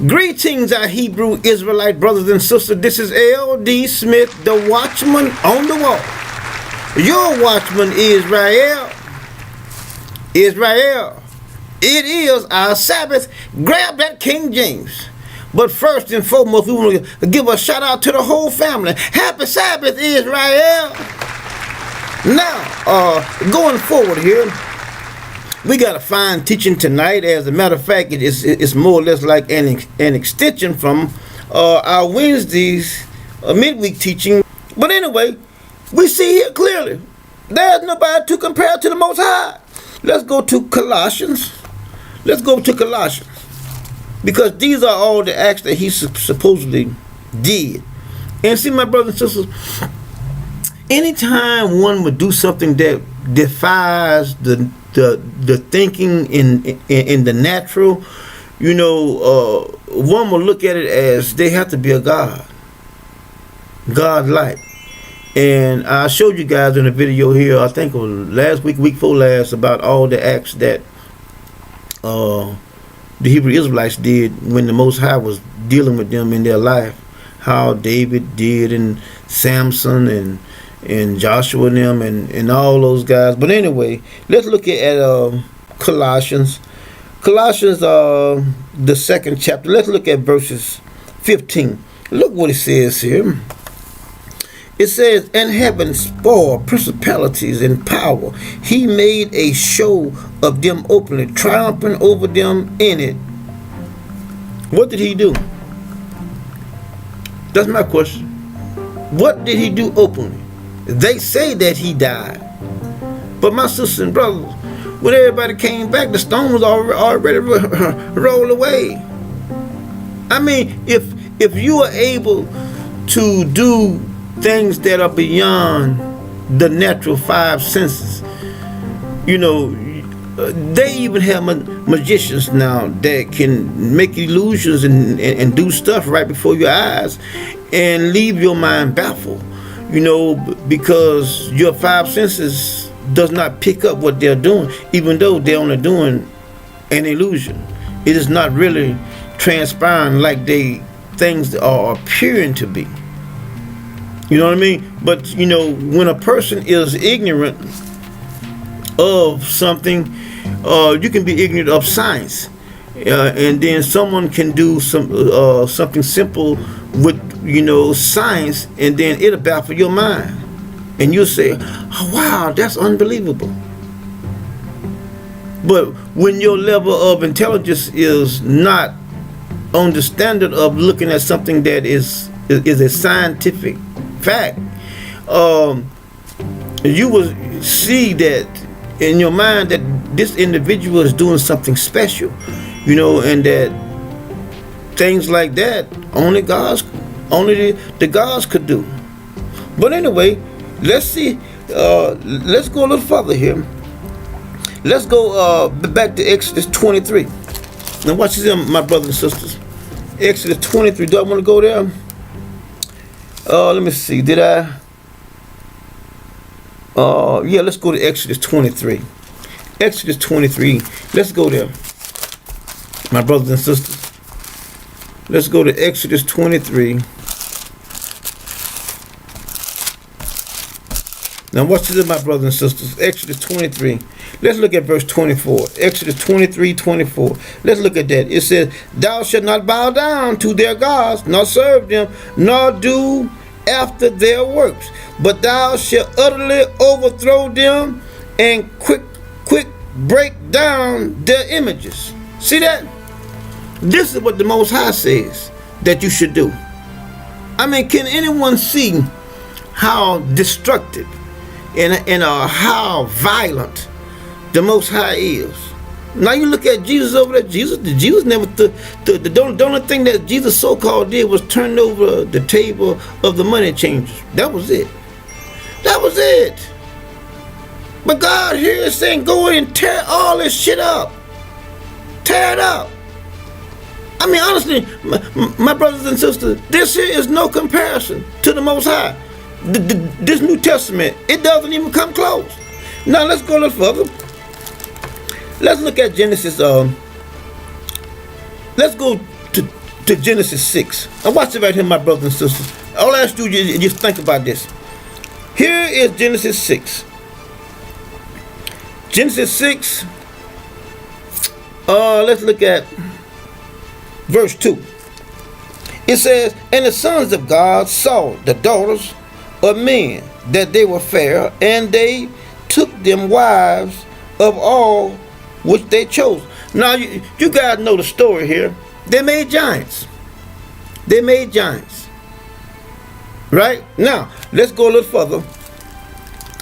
Greetings, our Hebrew Israelite brothers and sisters. This is L.D. Smith, the watchman on the wall. Your watchman, Israel. Israel. It is our Sabbath. Grab that King James. But first and foremost, we want to give a shout out to the whole family. Happy Sabbath, Israel. Now, going forward here, we got a fine teaching tonight. As a matter of fact, it's more or less like an extension from our Wednesday's midweek teaching. But anyway, we see here clearly, there's nobody to compare to the Most High. Let's go to Colossians. Let's go to Colossians. Because these are all the acts that he supposedly did. And see, my brothers and sisters, anytime one would do something that defies the thinking in the natural, you know, one will look at it as they have to be a God-like. And I showed you guys in a video here, I think it was last week before last, about all the acts that the Hebrew Israelites did when the Most High was dealing with them in their life. How David did, and Samson, and Joshua and them, and all those guys. But anyway, let's look at Colossians. Colossians, the 2nd chapter. Let's look at verses 15. Look what it says here. It says, "And having spoiled principalities and power, he made a show of them openly, triumphing over them in it." What did he do? That's my question. What did he do openly? They say that he died. But my sisters and brothers, when everybody came back, the stone was already rolled away. I mean, if you are able to do things that are beyond the natural 5 senses, you know, they even have magicians now that can make illusions and do stuff right before your eyes and leave your mind baffled, you know, because your 5 senses does not pick up what they're doing, even though they're only doing an illusion. It is not really transpiring like things are appearing to be. You know what I mean? But, you know, when a person is ignorant of something, you can be ignorant of science. And then someone can do something simple with, you know, science, and then it'll baffle your mind. And you'll say, "Oh, wow, that's unbelievable." But when your level of intelligence is not on the standard of looking at something that is a scientific fact, you will see that in your mind that this individual is doing something special, you know, and that things like that only the gods could do. But anyway, let's see. Let's go a little further here. Let's go back to Exodus 23. Now watch this, my brothers and sisters. Exodus 23. Do I want to go there? Let me see. Did I? Yeah, let's go to Exodus 23. Exodus 23. Let's go there, my brothers and sisters. Let's go to Exodus 23. Now watch this, my brothers and sisters. Exodus 23. Let's look at verse 24. Exodus 23:24. Let's look at that. It says, "Thou shalt not bow down to their gods, nor serve them, nor do after their works. But thou shalt utterly overthrow them and quick break down their images." See that? This is what the Most High says that you should do. I mean, can anyone see how destructive and how violent the Most High is? Now you look at Jesus over there. Jesus never the only thing that Jesus so-called did was turn over the table of the money changers. That was it. That was it. But God here is saying, go in and tear all this shit up. Tear it up. I mean, honestly, my brothers and sisters, this here is no comparison to the Most High. This New Testament, it doesn't even come close. Now let's go a little further. Let's look at Genesis. Let's go to Genesis 6. Now watch it right here, my brothers and sisters. All I ask you is just think about this. Here is Genesis 6. Genesis 6. Let's look at verse 2. It says, and the sons of God saw the daughters of men, that they were fair, and they took them wives of all which they chose. Now, you guys know the story here. They made giants. They made giants. Right? Now, let's go a little further.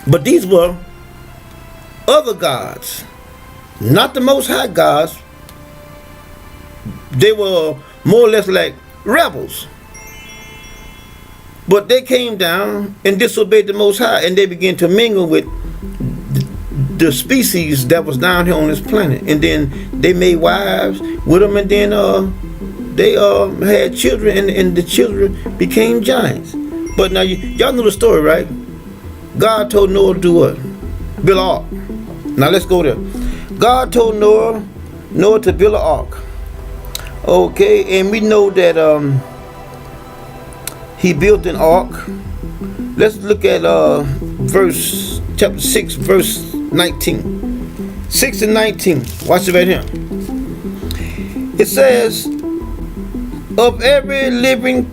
But these were other gods, not the Most High gods. They were more or less like rebels. But they came down and disobeyed the Most High, and they began to mingle with the species that was down here on this planet. And then they made wives with them, and then they had children, and the children became giants. But now, y'all know the story, right? God told Noah to do what? Build an ark. Now let's go there. God told Noah to build an ark. Okay, and we know that he built an ark. Let's look at chapter 6, verse 19. 6 and 19. Watch it right here. It says, of every living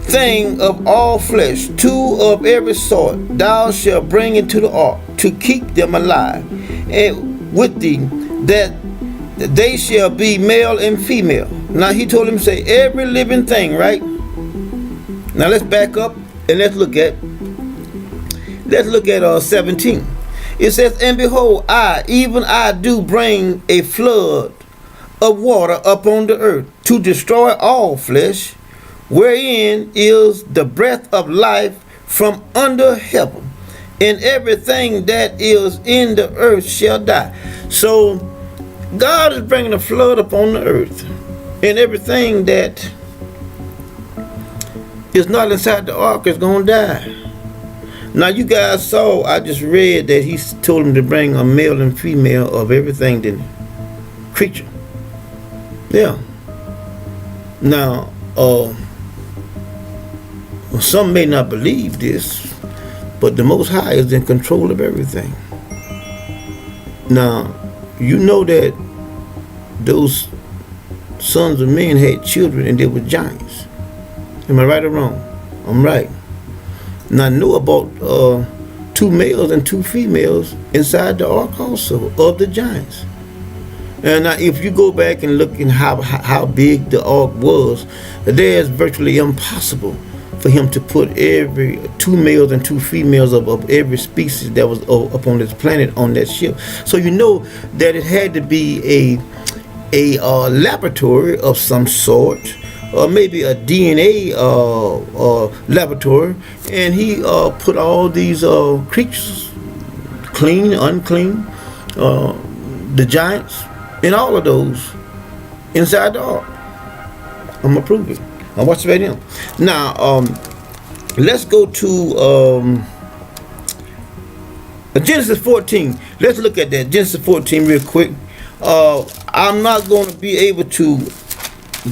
thing of all flesh, 2 of every sort, thou shalt bring into the ark to keep them alive, and with thee that they shall be male and female. Now he told him to say every living thing, right? Now let's back up and let's look at 17. It says, and behold, even I do bring a flood of water upon the earth to destroy all flesh, wherein is the breath of life from under heaven, and everything that is in the earth shall die. So God is bringing a flood upon the earth, and everything that is not inside the ark is going to die. Now you guys saw, I just read that he told him to bring a male and female of everything that creature. Yeah. Now, some may not believe this, but the Most High is in control of everything. Now, you know that those sons of men had children and they were giants. Am I right or wrong? I'm right. Now I know about 2 males and 2 females inside the ark also of the giants. And now if you go back and look at how big the ark was, there's virtually impossible for him to put every 2 males and 2 females of every species that was up on this planet on that ship. So you know that it had to be a laboratory of some sort, or maybe a DNA laboratory, and he put all these creatures, clean, unclean, the giants, and all of those inside the ark. I'm gonna prove it. I'll watch it right now. Now, let's go to Genesis 14. Let's look at that. Genesis 14 real quick. I'm not going to be able to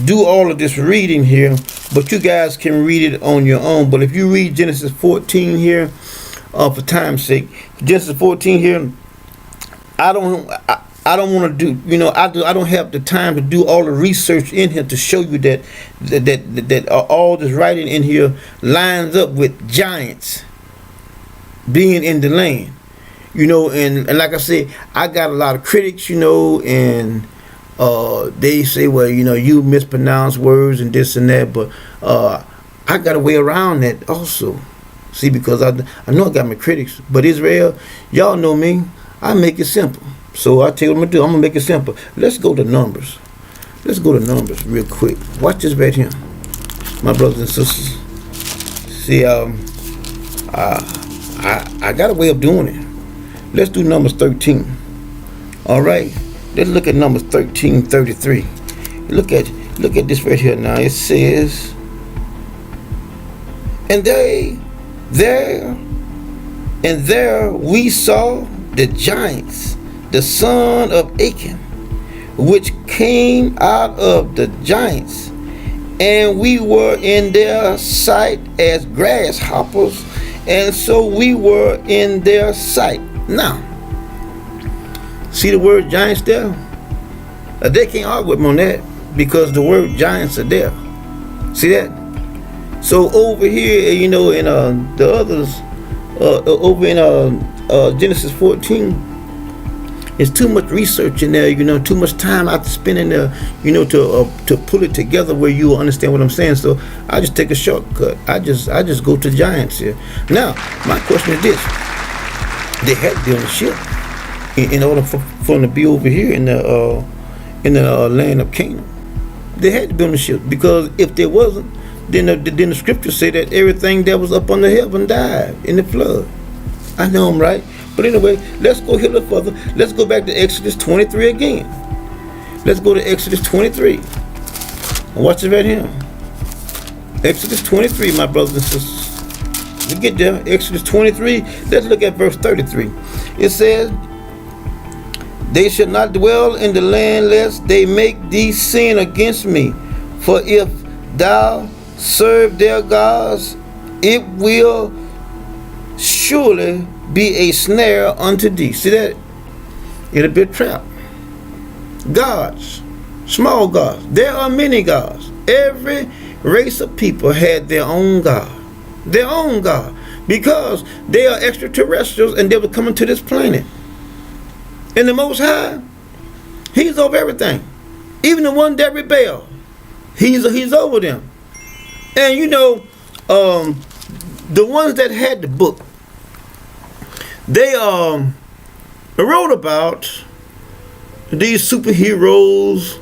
do all of this reading here, but you guys can read it on your own. But if you read Genesis 14 here, for time's sake, Genesis 14 here, I don't want to do, I don't have the time to do all the research in here to show you that all this writing in here lines up with giants being in the land, and like I said, I got a lot of critics, and they say, well, you mispronounce words and this and that, but I got a way around that also. See, because I know I got my critics, but Israel, y'all know me, I make it simple. So I tell you what I'm going to do. I'm going to make it simple. Let's go to Numbers. Let's go to Numbers real quick. Watch this right here, my brothers and sisters. See, I got a way of doing it. Let's do Numbers 13. All right. Let's look at Numbers 13:33. Look at this right here now. It says, and there we saw the giants, the son of Achan, which came out of the giants, and we were in their sight as grasshoppers, and so we were in their sight. Now, see the word giants there? They can't argue with me on that because the word giants are there. See that? So over here, in the others, over in Genesis 14, it's too much research in there, too much time I have to spend in there, to pull it together where you understand what I'm saying. So I just take a shortcut. I just go to giants here. Now, my question is this: they had to be on the ship in order for them to be over here in the land of Canaan. They had to be on the ship, because if there wasn't, then the scriptures say that everything that was up under heaven died in the flood. I know I'm right. But anyway, let's go here a little further. Let's go back to Exodus 23 again. Let's go to Exodus 23. And watch it right here. Exodus 23, my brothers and sisters. We get there. Exodus 23. Let's look at verse 33. It says, they shall not dwell in the land lest they make thee sin against me. For if thou serve their gods, it will surely be a snare unto thee. See that? It'll be a trap. Gods, small gods. There are many gods. Every race of people had their own God. Their own God. Because they are extraterrestrials and they were coming to this planet. And the Most High, He's over everything. Even the one that rebelled, He's over them. And the ones that had the book, they wrote about these superheroes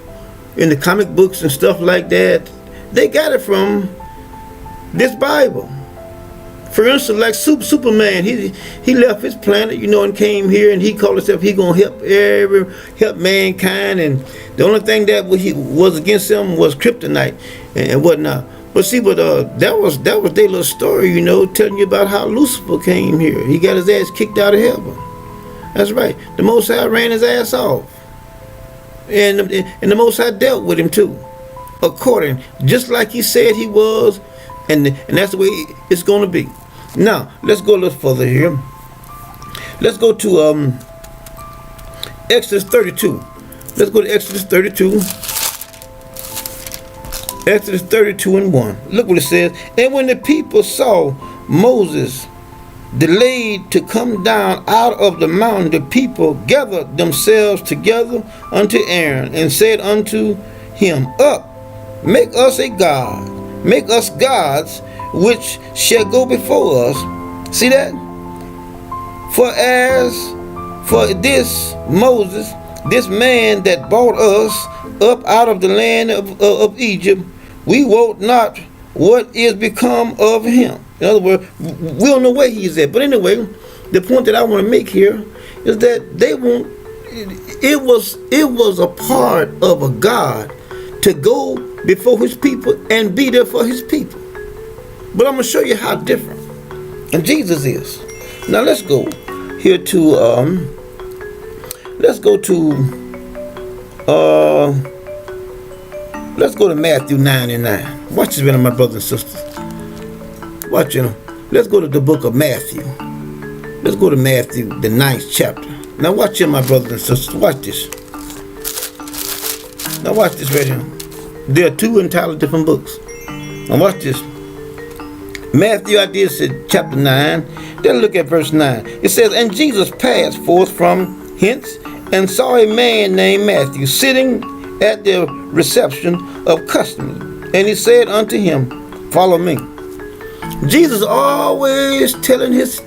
in the comic books and stuff like that. They got it from this Bible. For instance, like Superman, he left his planet, and came here, and he called himself he gonna help mankind, and the only thing that was against him was kryptonite and whatnot. But see, that was their little story, telling you about how Lucifer came here. He got his ass kicked out of heaven. That's right. The Most High ran his ass off, and the Most High dealt with him too, according just like He said He was, and that's the way it's going to be. Now let's go a little further here. Let's go to Exodus 32. Let's go to Exodus 32. Exodus 32 and 1. Look what it says. And when the people saw Moses delayed to come down out of the mountain, the people gathered themselves together unto Aaron and said unto him, Up, make us a God, make us gods which shall go before us. See that? For as for this Moses, this man that brought us up out of the land of Egypt, we wot not what is become of him. In other words, we don't know where he's at. But anyway, the point that I want to make here is that they won't. It was a part of a God to go before His people and be there for His people. But I'm gonna show you how different and Jesus is. Now let's go here to let's go to Matthew 9 and 9. Watch this, my brothers and sisters. Watch it. Let's go to the book of Matthew. Let's go to Matthew, the 9th chapter. Now watch it, my brothers and sisters. Watch this. Now watch this right here. There are two entirely different books. Now watch this. Matthew, I did say chapter 9. Then look at verse 9. It says, And Jesus passed forth from hence and saw a man named Matthew sitting at the reception of customers. And he said unto him, Follow me. Jesus always telling his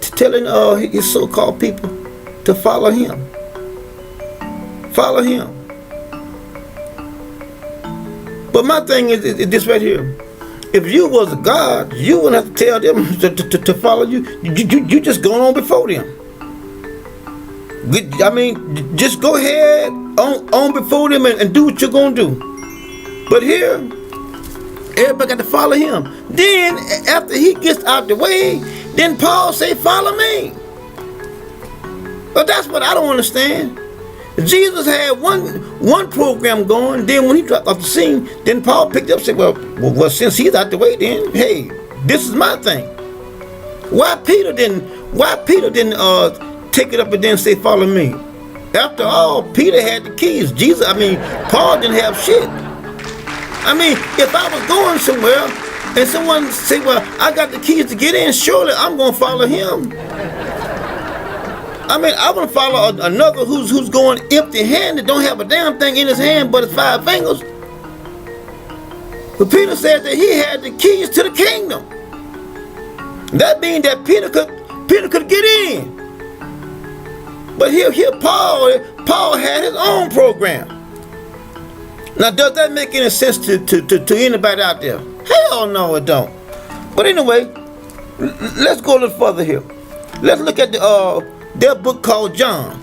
so-called people to follow him. Follow him. But my thing is this right here. If you was a God, you wouldn't have to tell them to follow you. You just going on before them. I mean, just go ahead on before them and do what you're going to do. But here, everybody got to follow him. Then, after he gets out the way, then Paul say, follow me. But that's what I don't understand. Jesus had one program going. Then when he dropped off the scene, then Paul picked up and said, well, since he's out the way, then hey, this is my thing. Why Peter didn't take it up and then say, follow me? After all, Peter had the keys. Paul didn't have shit. If I was going somewhere and someone say, well, I got the keys to get in, surely I'm going to follow him. I want to follow another who's going empty-handed, don't have a damn thing in his hand but his 5 fingers. But Peter said that he had the keys to the kingdom. That means that Peter could get in. But here Paul had his own program. Now, does that make any sense to anybody out there? Hell no, it don't. But anyway, let's go a little further here. Let's look at their book called John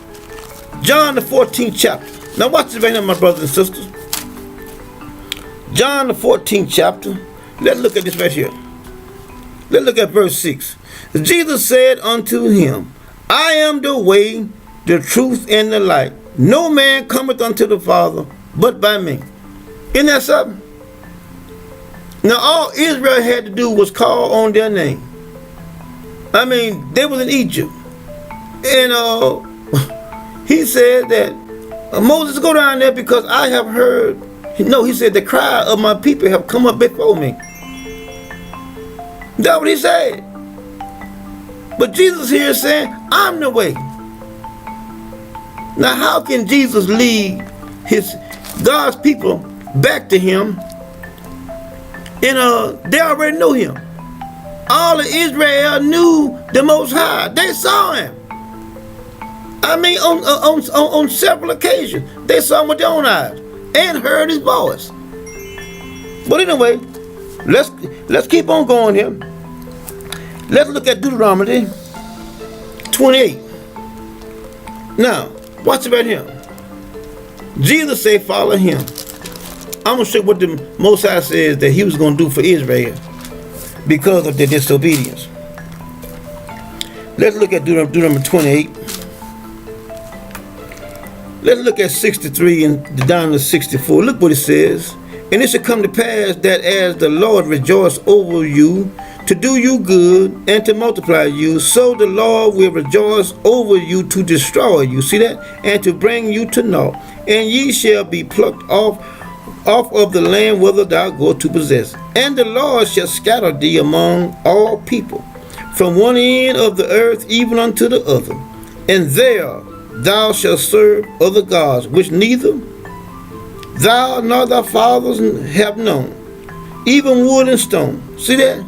the 14th chapter. Now watch this right here, my brothers and sisters. John the 14th chapter. Let's look at this right here. Let's look at verse 6. Jesus said unto him, I am the way, the truth, and the life. No man cometh unto the Father but by me. Isn't that something? Now all Israel had to do was call on their name. They was in Egypt. And he said that Moses, go down there because I have heard. No, he said the cry of my people have come up before me. That's what he said. But Jesus here is saying, I'm the way. Now how can Jesus lead God's people back to him? And they already know him. All of Israel knew the Most High. They saw him. On several occasions, they saw him with their own eyes and heard his voice. But anyway, let's keep on going here. Let's look at Deuteronomy 28. Now, watch it right here. Jesus said, follow him. I'm going to show you what the Most High says that he was going to do for Israel because of their disobedience. Let's look at Deuteronomy 28. Let's look at 63 and down to 64. Look what it says. And it shall come to pass that as the Lord rejoice over you to do you good and to multiply you, so the Lord will rejoice over you to destroy you. See that? And to bring you to naught. And ye shall be plucked off of the land whither thou goest to possess. And the Lord shall scatter thee among all people, from one end of the earth even unto the other. And there thou shalt serve other gods, which neither thou nor thy fathers have known, even wood and stone. See that?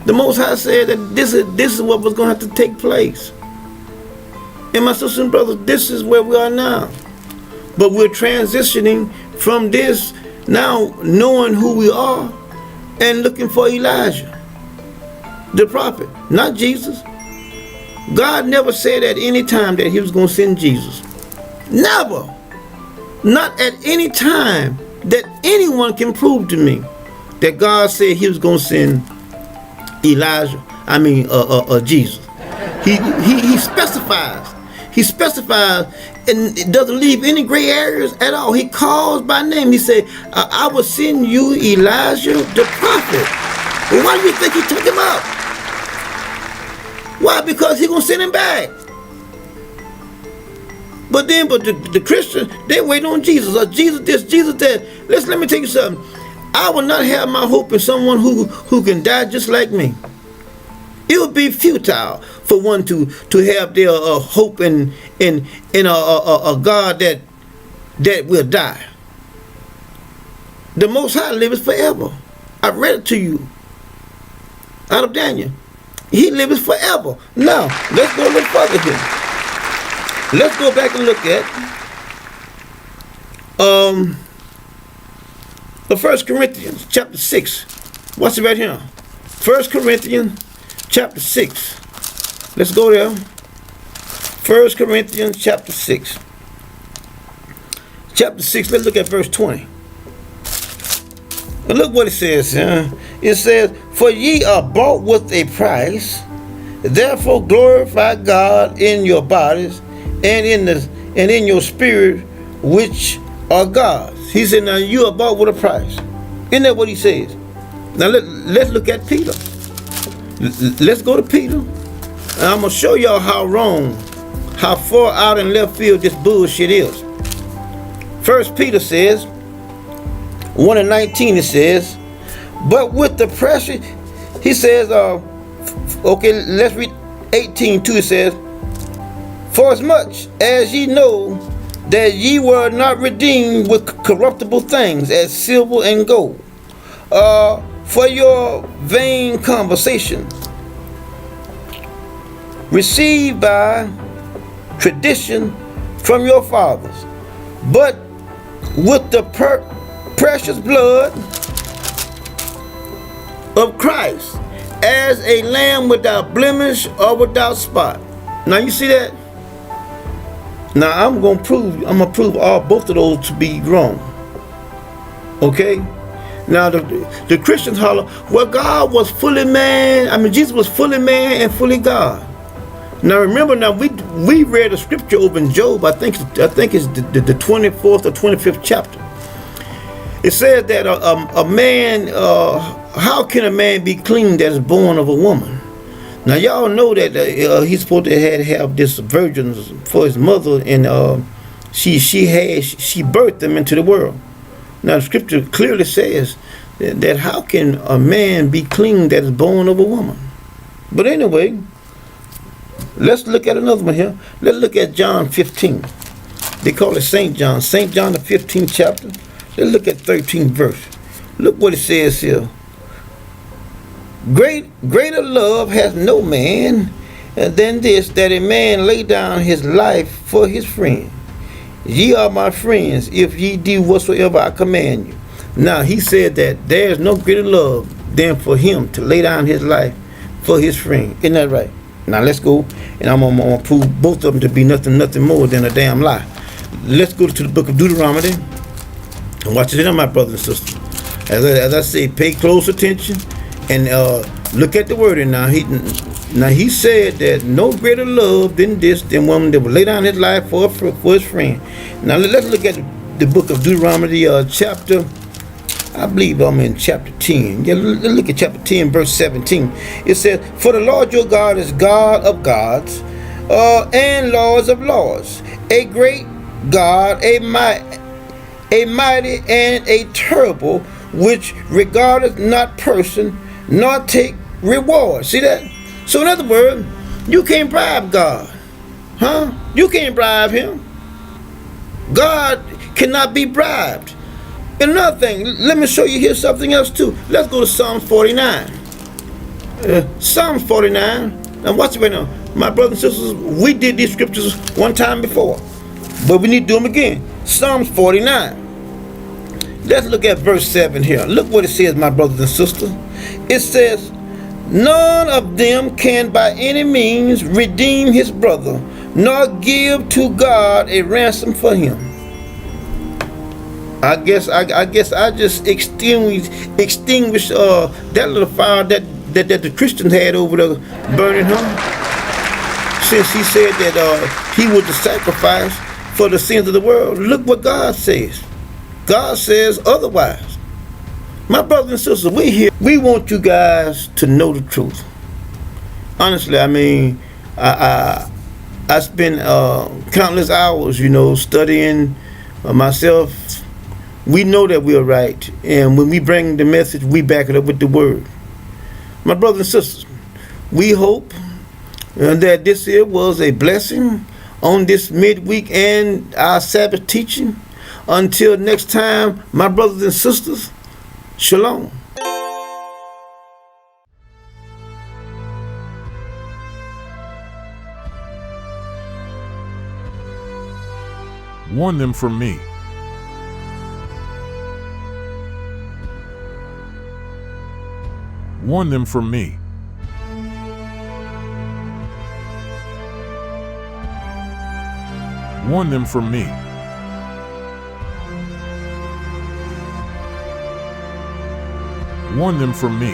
The Most High said that this is what was going to have to take place. And my sisters and brothers, this is where we are now. But we're transitioning from this now, knowing who we are and looking for Elijah, the prophet, not Jesus. God never said at any time that he was going to send Jesus. Never. Not at any time that anyone can prove to me that God said he was going to send Elijah, Jesus. He specifies. He specifies and it doesn't leave any gray areas at all. He calls by name. He said, I will send you Elijah the prophet. Well, why do you think he took him up? Why? Because he's going to send him back. But the Christians, they wait on Jesus. Jesus this, Jesus that. Let me tell you something. I will not have my hope in someone who can die just like me. It would be futile for one to have their hope in a God that will die. The Most High lives forever. I read it to you out of Daniel. He lives forever. Now, let's go a little further here. Let's go back and look at the 1 Corinthians chapter 6. What's it right here? 1 Corinthians chapter 6. Let's go there. 1 Corinthians chapter 6. Chapter 6, let's look at verse 20. And look what it says. It says, for ye are bought with a price, therefore glorify God in your bodies and in and in your spirit, which are God's. He said, now you are bought with a price. Isn't that what he says? Now let's look at Peter. Let's go to Peter. And I'm going to show y'all how wrong, how far out in left field this bullshit is. First Peter says, 1:19 it says, but with the pressure, he says, okay, let's read 18:2. It says, for as much as ye know that ye were not redeemed with corruptible things as silver and gold, for your vain conversation, received by tradition from your fathers, but with the precious blood of Christ, as a lamb without blemish or without spot. Now you see that? Now I'm gonna prove both of those to be wrong. Okay? Now the Christians holler, well, God was fully man. I mean, Jesus was fully man and fully God. Now remember, now we read a scripture over in Job. I think it's the 24th or 25th chapter. It says that a man, how can a man be clean that is born of a woman? Now y'all know that he's supposed to have this virgin for his mother, and she birthed him into the world. Now the scripture clearly says that how can a man be clean that is born of a woman? But anyway, let's look at another one here. Let's look at John 15. They call it St. John. St. John, the 15th chapter. Let's look at 13th verse. Look what it says here. Greater love has no man than this, that a man lay down his life for his friend. Ye are my friends if ye do whatsoever I command you. Now he said that there is no greater love than for him to lay down his life for his friend. Isn't that right? Now let's go, and I'm gonna prove both of them to be nothing more than a damn lie. Let's go to the book of Deuteronomy. And watch it, my brothers and sisters. As I say, pay close attention and look at the wording. Now he said that no greater love than this, than one that would lay down his life for his friend. Now let's look at the book of Deuteronomy, chapter, I believe I'm in chapter 10. Yeah, let's look at chapter 10, verse 17. It says, for the Lord your God is God of gods, and Lords of lords, a great God, a mighty and a terrible, which regardeth not person, nor take reward. See that? So in other words, you can't bribe God. Huh? You can't bribe him. God cannot be bribed. And another thing, let me show you here something else too. Let's go to Psalms 49. Psalms 49. Now watch it right now. My brothers and sisters, we did these scriptures one time before, but we need to do them again. Psalms 49. Let's look at verse 7 here. Look what it says, my brothers and sisters. It says, none of them can by any means redeem his brother, nor give to God a ransom for him. I guess I just extinguished that little fire that the Christians had over the burning home. Since he said that he was the sacrifice for the sins of the world. Look what God says. God says otherwise. My brothers and sisters, we here. We want you guys to know the truth. Honestly, I mean, I spend countless hours, studying myself. We know that we are right, and when we bring the message, we back it up with the word. My brothers and sisters, we hope that this here was a blessing on this midweek and our Sabbath teaching. Until next time, my brothers and sisters, shalom. Warn them from me. Warn them from me. Warn them from me. Warn them from me.